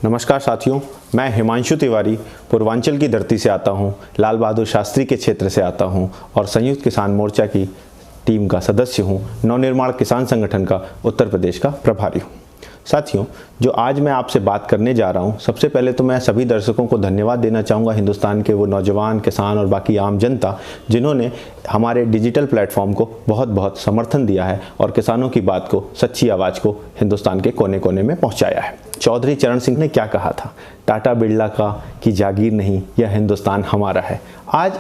नमस्कार साथियों, मैं हिमांशु तिवारी पूर्वांचल की धरती से आता हूं, लाल बहादुर शास्त्री के क्षेत्र से आता हूं और संयुक्त किसान मोर्चा की टीम का सदस्य हूं। नवनिर्माण किसान संगठन का उत्तर प्रदेश का प्रभारी हूं। साथियों, जो आज मैं आपसे बात करने जा रहा हूं, सबसे पहले तो मैं सभी दर्शकों को धन्यवाद देना चाहूँगा, हिंदुस्तान के वो नौजवान, किसान और बाकी आम जनता जिन्होंने हमारे डिजिटल प्लेटफॉर्म को बहुत बहुत समर्थन दिया है और किसानों की बात को, सच्ची आवाज़ को हिंदुस्तान के कोने कोने में पहुँचाया है। चौधरी चरण सिंह ने क्या कहा था, टाटा बिरला का की जागीर नहीं, यह हिंदुस्तान हमारा है। आज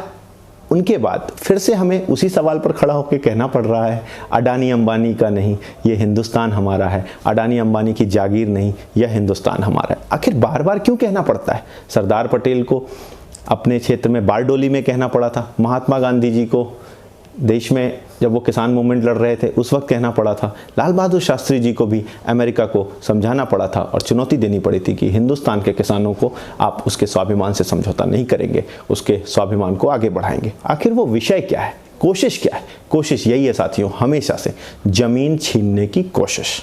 उनके बाद फिर से हमें उसी सवाल पर खड़ा होकर कहना पड़ रहा है, अडानी अंबानी का नहीं, ये हिंदुस्तान हमारा है। अडानी अंबानी की जागीर नहीं, यह हिंदुस्तान हमारा है। आखिर बार बार क्यों कहना पड़ता है? सरदार पटेल को अपने क्षेत्र में बारडोली में कहना पड़ा था, महात्मा गांधी जी को देश में जब वो किसान मूवमेंट लड़ रहे थे उस वक्त कहना पड़ा था, लाल बहादुर शास्त्री जी को भी अमेरिका को समझाना पड़ा था और चुनौती देनी पड़ी थी कि हिंदुस्तान के किसानों को आप उसके स्वाभिमान से समझौता नहीं करेंगे, उसके स्वाभिमान को आगे बढ़ाएंगे। आखिर वो विषय क्या है, कोशिश क्या है? कोशिश यही है साथियों, हमेशा से जमीन छीनने की कोशिश।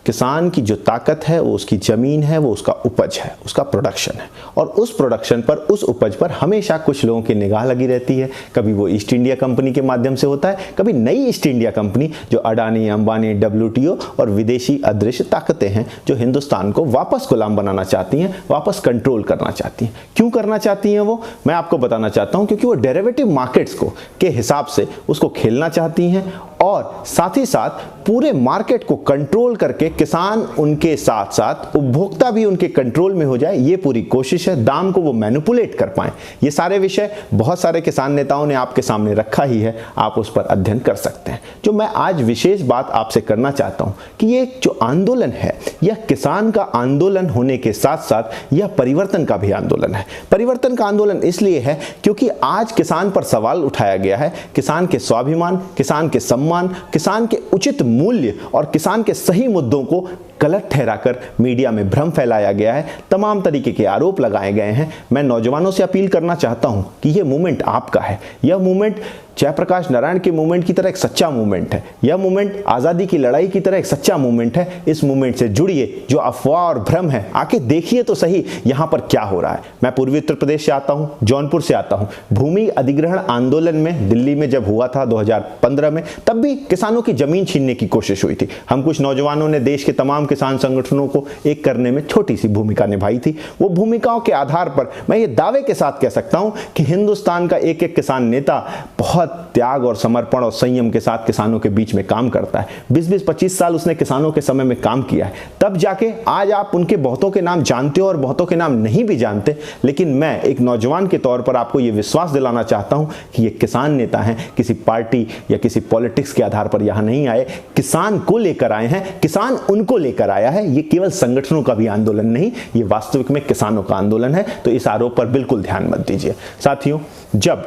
किसान की जो ताकत है वो उसकी ज़मीन है, वो उसका उपज है, उसका प्रोडक्शन है और उस प्रोडक्शन पर, उस उपज पर हमेशा कुछ लोगों की निगाह लगी रहती है। कभी वो ईस्ट इंडिया कंपनी के माध्यम से होता है, कभी नई ईस्ट इंडिया कंपनी जो अडानी, अंबानी, WTO और विदेशी अदृश्य ताकतें हैं जो हिंदुस्तान को वापस गुलाम बनाना चाहती हैं, वापस कंट्रोल करना चाहती हैं। क्यों करना चाहती हैं वो, मैं आपको बताना चाहता हूँ। क्योंकि वो डेरिवेटिव मार्केट्स को के हिसाब से उसको खेलना चाहती हैं और साथ ही साथ पूरे मार्केट को कंट्रोल करके किसान उनके साथ साथ उपभोक्ता भी उनके कंट्रोल में हो जाए, ये पूरी कोशिश है। दाम को वो मैनिपुलेट कर पाएं। ये सारे विषय बहुत सारे किसान नेताओं ने आपके सामने रखा ही है, आप उस पर अध्ययन कर सकते हैं। जो मैं आज विशेष बात आपसे करना चाहता हूं कि ये जो आंदोलन है, यह किसान का आंदोलन होने के साथ साथ यह परिवर्तन का भी आंदोलन है। परिवर्तन का आंदोलन इसलिए है क्योंकि आज किसान पर सवाल उठाया गया है, किसान के स्वाभिमान, किसान के सम्मान, किसान के उचित मूल्य और किसान के सही मुद्दों को गलत ठहराकर मीडिया में भ्रम फैलाया गया है। तमाम तरीके के आरोप लगाए गए हैं। मैं नौजवानों से अपील करना चाहता हूं कि यह मूवमेंट आपका है। यह मूवमेंट जयप्रकाश नारायण के मूवमेंट की तरह एक सच्चा मूवमेंट है। यह मूवमेंट आज़ादी की लड़ाई की तरह एक सच्चा मूवमेंट है। इस मूवमेंट से जुड़िए। जो अफवाह और भ्रम है, आके देखिए तो सही यहाँ पर क्या हो रहा है। मैं पूर्वी उत्तर प्रदेश से आता हूँ, जौनपुर से आता हूँ। भूमि अधिग्रहण आंदोलन में दिल्ली में जब हुआ था 2015 में, तब भी किसानों की जमीन छीनने की कोशिश हुई थी। हम कुछ नौजवानों ने देश के तमाम किसान संगठनों को एक करने में छोटी सी भूमिका निभाई थी। वो भूमिकाओं के आधार पर मैं ये दावे के साथ कह सकता हूं कि हिंदुस्तान का एक एक किसान नेता बहुत त्याग और समर्पण और संयम के साथ किसानों के बीच में काम करता है। 20-25 साल उसने किसानों के समय में काम किया है। तब जाके आज आप उनके बहुतों के नाम जानते हो और बहुतों के नाम नहीं भी जानते, लेकिन मैं एक नौजवान के तौर पर आपको ये विश्वास दिलाना चाहता हूं कि ये किसान नेता हैं, किसी पार्टी या किसी पॉलिटिक्स के आधार पर यहां नहीं आए, किसान को लेकर आए हैं, किसान उनको लेकर आया है। ये केवल संगठनों का भी आंदोलन नहीं, ये वास्तविक में किसानों का आंदोलन है। तो इस आरोप पर बिल्कुल ध्यान मत दीजिए। साथियों, जब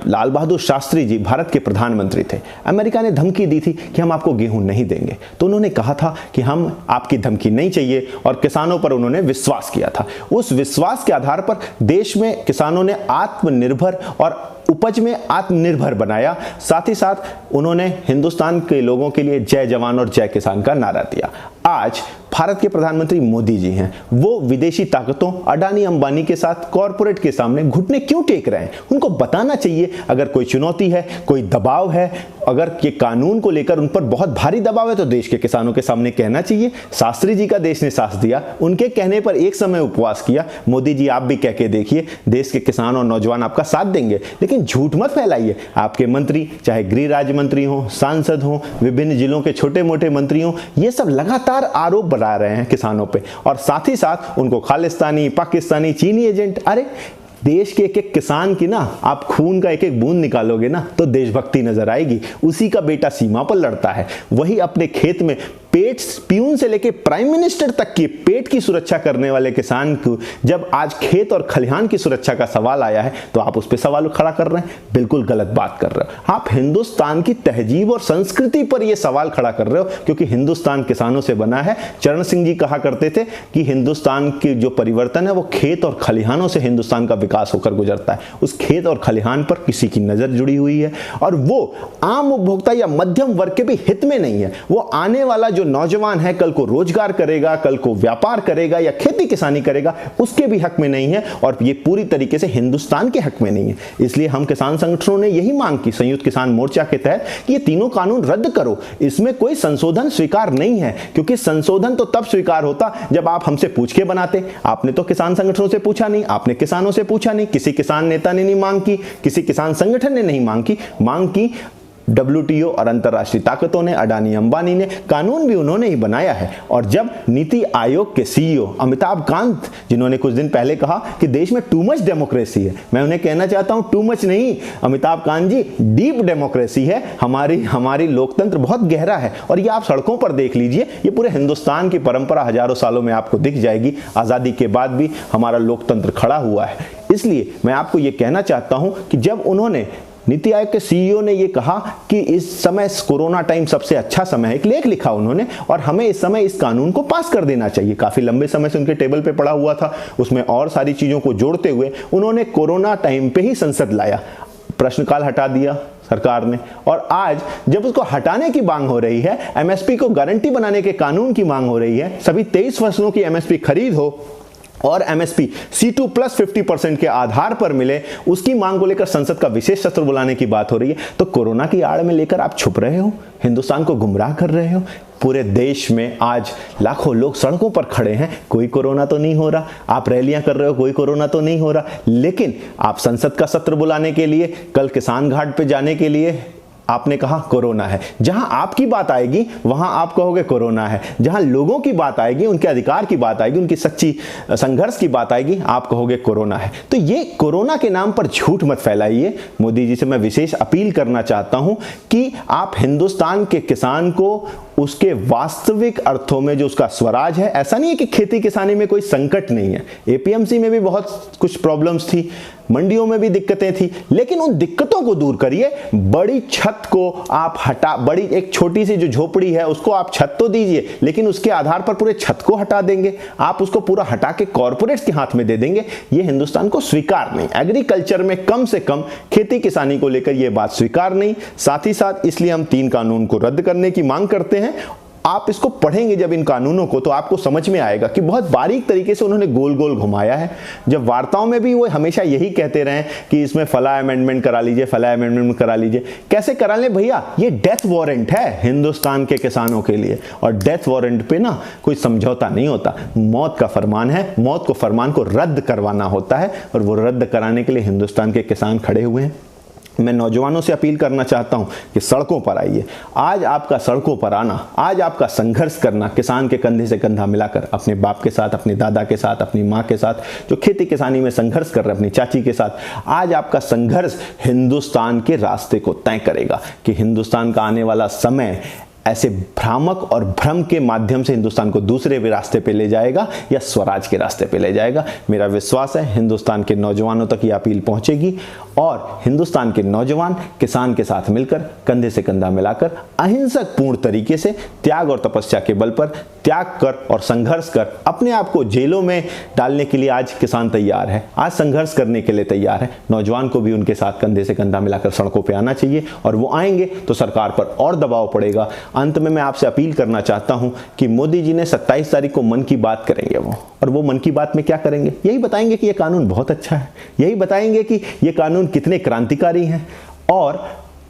लाल बहादुर शास्त्री जी भारत के प्रधानमंत्री थे, अमेरिका ने धमकी दी थी कि हम आपको गेहूं नहीं देंगे, तो उन्होंने कहा था कि हम आपकी धमकी नहीं चाहिए और किसानों पर उन्होंने विश्वास किया था। उस विश्वास के आधार पर देश में किसानों ने आत्मनिर्भर और उपज में आत्मनिर्भर बनाया। साथ ही साथ उन्होंने हिंदुस्तान के लोगों के लिए जय जवान और जय किसान का नारा दिया। आज भारत के प्रधानमंत्री मोदी जी हैं, वो विदेशी ताकतों, अडानी अंबानी के साथ कॉरपोरेट के सामने घुटने क्यों टेक रहे हैं? उनको बताना चाहिए अगर कोई चुनौती है, कोई दबाव है, अगर ये कानून को लेकर उन पर बहुत भारी दबाव है तो देश के किसानों के सामने कहना चाहिए। शास्त्री जी का देश ने साथ दिया, उनके कहने पर एक समय उपवास किया। मोदी जी आप भी कह के देखिए, देश के किसान और नौजवान आपका साथ देंगे। लेकिन झूठ मत फैलाइए। आपके मंत्री, चाहे गृह राज्य मंत्री हो, सांसद हो, विभिन्न जिलों के छोटे मोटे मंत्री हो, ये सब लगातार आरोप बना रहे हैं किसानों पे और साथ ही साथ उनको खालिस्तानी, पाकिस्तानी, चीनी एजेंट। अरे देश के एक एक किसान की ना आप खून का एक एक बूंद निकालोगे ना तो देशभक्ति नजर आएगी। उसी का बेटा सीमा पर लड़ता है, वही अपने खेत में पेट, प्यून से लेके प्राइम मिनिस्टर तक की पेट की सुरक्षा करने वाले किसान को जब आज खेत और खलिहान की सुरक्षा का सवाल आया है तो आप उस पर सवाल खड़ा कर रहे हैं। बिल्कुल गलत बात कर रहे हो। आप हिंदुस्तान की तहजीब और संस्कृति पर यह सवाल खड़ा कर रहे हो, क्योंकि हिंदुस्तान किसानों से बना है। चरण सिंह जी कहा करते थे कि हिंदुस्तान की जो परिवर्तन है वो खेत और खलिहानों से हिंदुस्तान का विकास होकर गुजरता है। उस खेत और खलिहान पर किसी की नजर जुड़ी हुई है और वो आम उपभोक्ता या मध्यम वर्ग के भी हित में नहीं है। वो आने वाला जो जो नौजवान है कल को रोजगार करेगा, कल को व्यापार करेगा या खेती किसानी करेगा, उसके भी हक में नहीं है और ये पूरी तरीके से हिंदुस्तान के हक में नहीं है। इसलिए हम किसान संगठनों ने यही मांग की संयुक्त किसान मोर्चा के तहत कि ये तीनों कानून रद्द करो, इसमें कोई संशोधन स्वीकार नहीं है, क्योंकि संशोधन तो तब स्वीकार होता जब आप हमसे पूछ के बनाते। आपने तो किसान संगठनों से पूछा नहीं, आपने किसानों से पूछा नहीं, किसी किसान नेता ने नहीं मांग की, किसी किसान संगठन ने नहीं मांग की। WTO और अंतर्राष्ट्रीय ताकतों ने, अडानी अंबानी ने, कानून भी उन्होंने ही बनाया है। और जब नीति आयोग के CEO अमिताभ कांत, जिन्होंने कुछ दिन पहले कहा कि देश में टू मच डेमोक्रेसी है, मैं उन्हें कहना चाहता हूं टू मच नहीं अमिताभ कांत जी, डीप डेमोक्रेसी है। हमारी लोकतंत्र बहुत गहरा है और ये आप सड़कों पर देख लीजिए, ये पूरे हिंदुस्तान की परंपरा हजारों सालों में आपको दिख जाएगी। आजादी के बाद भी हमारा लोकतंत्र खड़ा हुआ है। इसलिए मैं आपको ये कहना चाहता हूं कि जब उन्होंने नीति आयोग के CEO ने ये कहा कि इस समय कोरोना टाइम सबसे अच्छा समय है, एक लेख लिखा उन्होंने, और हमें इस समय इस कानून को पास कर देना चाहिए। काफी लंबे समय से उनके टेबल पे पड़ा हुआ था, उसमें और सारी चीजों को जोड़ते हुए उन्होंने कोरोना टाइम पे ही संसद लाया, प्रश्नकाल हटा दिया सरकार ने, और आज जब उसको हटाने की मांग हो रही है, MSP को गारंटी बनाने के कानून की मांग हो रही है, सभी 23 फसलों की MSP खरीद हो और MSP C2 प्लस 50% के आधार पर मिले, उसकी मांग को लेकर संसद का विशेष सत्र बुलाने की बात हो रही है, तो कोरोना की आड़ में लेकर आप छुप रहे हो, हिंदुस्तान को गुमराह कर रहे हो। पूरे देश में आज लाखों लोग सड़कों पर खड़े हैं, कोई कोरोना तो नहीं हो रहा, आप रैलियां कर रहे हो, कोई कोरोना तो नहीं हो रहा, लेकिन आप संसद का सत्र बुलाने के लिए, कल किसान घाट पे जाने के लिए आपने कहा कोरोना है। जहां आपकी बात आएगी वहां आप कहोगे कोरोना है, जहां लोगों की बात आएगी, उनके अधिकार की बात आएगी, उनकी सच्ची संघर्ष की बात आएगी, आप कहोगे कोरोना है। तो ये कोरोना के नाम पर झूठ मत फैलाइए। मोदी जी से मैं विशेष अपील करना चाहता हूं कि आप हिंदुस्तान के किसान को उसके वास्तविक अर्थों में जो उसका स्वराज है, ऐसा नहीं है कि खेती किसानी में कोई संकट नहीं है, APMC में भी बहुत कुछ प्रॉब्लम्स थी, मंडियों में भी दिक्कतें थी, लेकिन उन दिक्कतों को दूर करिए। बड़ी छत को आप हटा, बड़ी एक छोटी सी जो झोपड़ी है उसको आप छत तो दीजिए, लेकिन उसके आधार पर पूरे छत को हटा देंगे, आप उसको पूरा हटा के कॉर्पोरेट्स के हाथ में दे देंगे, ये हिंदुस्तान को स्वीकार नहीं। एग्रीकल्चर में कम से कम खेती किसानी को लेकर यह बात स्वीकार नहीं। साथ ही साथ इसलिए हम 3 कानून को रद्द करने की मांग करते हैं। आप इसको पढ़ेंगे जब इन कानूनों को, तो आपको समझ में आएगा कि बहुत बारीक तरीके से उन्होंने गोल गोल घुमाया है। जब वार्ताओं में भी वो हमेशा यही कहते रहे कि इसमें फला अमेंडमेंट करा लीजिए, फला अमेंडमेंट करा लीजिए। कैसे करा लें भैया, ये डेथ वारंट है हिंदुस्तान के किसानों के लिए, और डेथ वारंट पे ना कोई समझौता नहीं होता, मौत का फरमान है, मौत को फरमान को रद्द करवाना होता है, और वो रद्द कराने के लिए हिंदुस्तान के किसान खड़े हुए हैं। मैं नौजवानों से अपील करना चाहता हूं कि सड़कों पर आइए। आज आपका सड़कों पर आना, आज आपका संघर्ष करना, किसान के कंधे से कंधा मिलाकर, अपने बाप के साथ, अपने दादा के साथ, अपनी माँ के साथ, जो खेती किसानी में संघर्ष कर रहे, अपनी चाची के साथ, आज आपका संघर्ष हिंदुस्तान के रास्ते को तय करेगा कि हिंदुस्तान का आने वाला समय ऐसे भ्रामक और भ्रम के माध्यम से हिंदुस्तान को दूसरे भी रास्ते पे ले जाएगा या स्वराज के रास्ते पे ले जाएगा। मेरा विश्वास है हिंदुस्तान के नौजवानों तक ये अपील पहुंचेगी, और हिंदुस्तान के नौजवान किसान के साथ मिलकर, कंधे से कंधा मिलाकर, अहिंसक पूर्ण तरीके से त्याग और तपस्या के बल पर त्याग कर और संघर्ष कर अपने आप को जेलों में डालने के लिए आज किसान तैयार है, आज संघर्ष करने के लिए तैयार है। नौजवान को भी उनके साथ कंधे से कंधा मिलाकर सड़कों पे आना चाहिए, और वो आएंगे तो सरकार पर और दबाव पड़ेगा। अंत में मैं आपसे अपील करना चाहता हूं कि मोदी जी ने 27 तारीख को मन की बात करेंगे वो, और वो मन की बात में क्या करेंगे, यही बताएंगे कि ये कानून बहुत अच्छा है, यही बताएंगे कि ये कानून कितने क्रांतिकारी हैं। और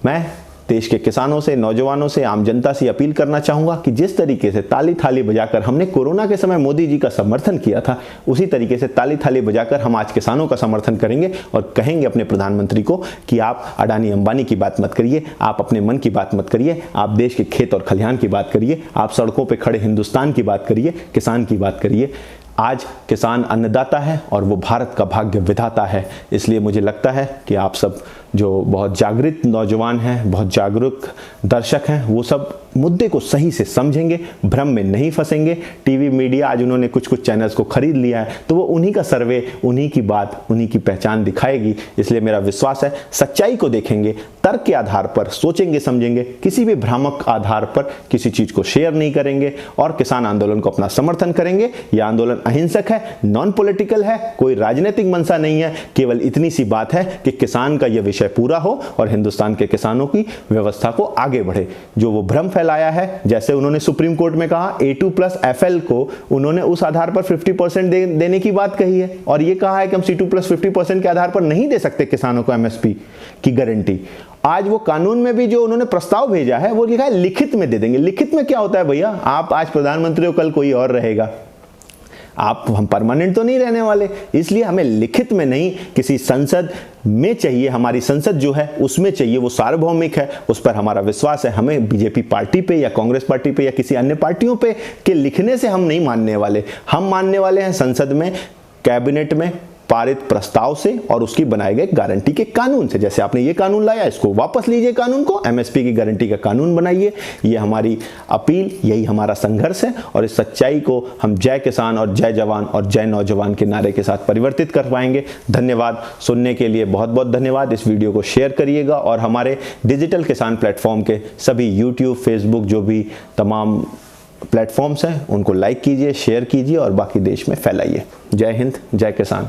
मैं देश के किसानों से, नौजवानों से, आम जनता से अपील करना चाहूंगा कि जिस तरीके से ताली थाली बजाकर हमने कोरोना के समय मोदी जी का समर्थन किया था, उसी तरीके से ताली थाली बजाकर हम आज किसानों का समर्थन करेंगे और कहेंगे अपने प्रधानमंत्री को कि आप अडानी अंबानी की बात मत करिए, आप अपने मन की बात मत करिए, आप देश के खेत और खलिहान की बात करिए, आप सड़कों पर खड़े हिंदुस्तान की बात करिए, किसान की बात करिए। आज किसान अन्नदाता है और वो भारत का भाग्य विधाता है। इसलिए मुझे लगता है कि आप सब जो बहुत जागृत नौजवान हैं, बहुत जागरूक दर्शक हैं, वो सब मुद्दे को सही से समझेंगे, भ्रम में नहीं फंसेंगे। टीवी मीडिया आज उन्होंने कुछ कुछ चैनल्स को खरीद लिया है, तो वो उन्हीं का सर्वे, उन्हीं की बात, उन्हीं की पहचान दिखाएगी। इसलिए मेरा विश्वास है सच्चाई को देखेंगे, तर्क के आधार पर सोचेंगे समझेंगे, किसी भी भ्रामक आधार पर किसी चीज को शेयर नहीं करेंगे, और किसान आंदोलन को अपना समर्थन करेंगे। यह आंदोलन अहिंसक है, नॉन पॉलिटिकल है, कोई राजनीतिक मंशा नहीं है, केवल इतनी सी बात है कि किसान का यह विषय पूरा हो और हिंदुस्तान के किसानों की व्यवस्था को आगे बढ़े। जो वो भ्रम FL आया है, जैसे उन्होंने सुप्रीम कोर्ट में कहा A2+FL को उन्होंने उस आधार पर 50% देने की बात कही है, और ये कहा है कि हम C2+50% के आधार पर नहीं दे सकते किसानों को MSP की गारंटी। आज वो कानून में भी जो उन्होंने प्रस्ताव भेजा है वो लिखा है लिखित में दे देंगे। लिखित में क्या होता है भैया, आप आज प्रधानमंत्री हो, कल कोई और रहेगा, हम परमानेंट तो नहीं रहने वाले, इसलिए हमें लिखित में नहीं, किसी संसद में चाहिए। हमारी संसद जो है उसमें चाहिए, वो सार्वभौमिक है, उस पर हमारा विश्वास है। हमें बीजेपी पार्टी पे या कांग्रेस पार्टी पे या किसी अन्य पार्टियों पे के लिखने से हम नहीं मानने वाले। हम मानने वाले हैं संसद में, कैबिनेट में पारित प्रस्ताव से और उसकी बनाए गए गारंटी के कानून से। जैसे आपने ये कानून लाया, इसको वापस लीजिए, कानून को MSP की गारंटी का कानून बनाइए। ये हमारी अपील, यही हमारा संघर्ष है, और इस सच्चाई को हम जय किसान और जय जवान और जय नौजवान के नारे के साथ परिवर्तित कर पाएंगे। धन्यवाद, सुनने के लिए बहुत बहुत धन्यवाद। इस वीडियो को शेयर करिएगा और हमारे डिजिटल किसान प्लेटफॉर्म के सभी YouTube, Facebook जो भी तमाम प्लेटफॉर्म्स हैं उनको लाइक कीजिए, शेयर कीजिए और बाकी देश में फैलाइए। जय हिंद, जय किसान।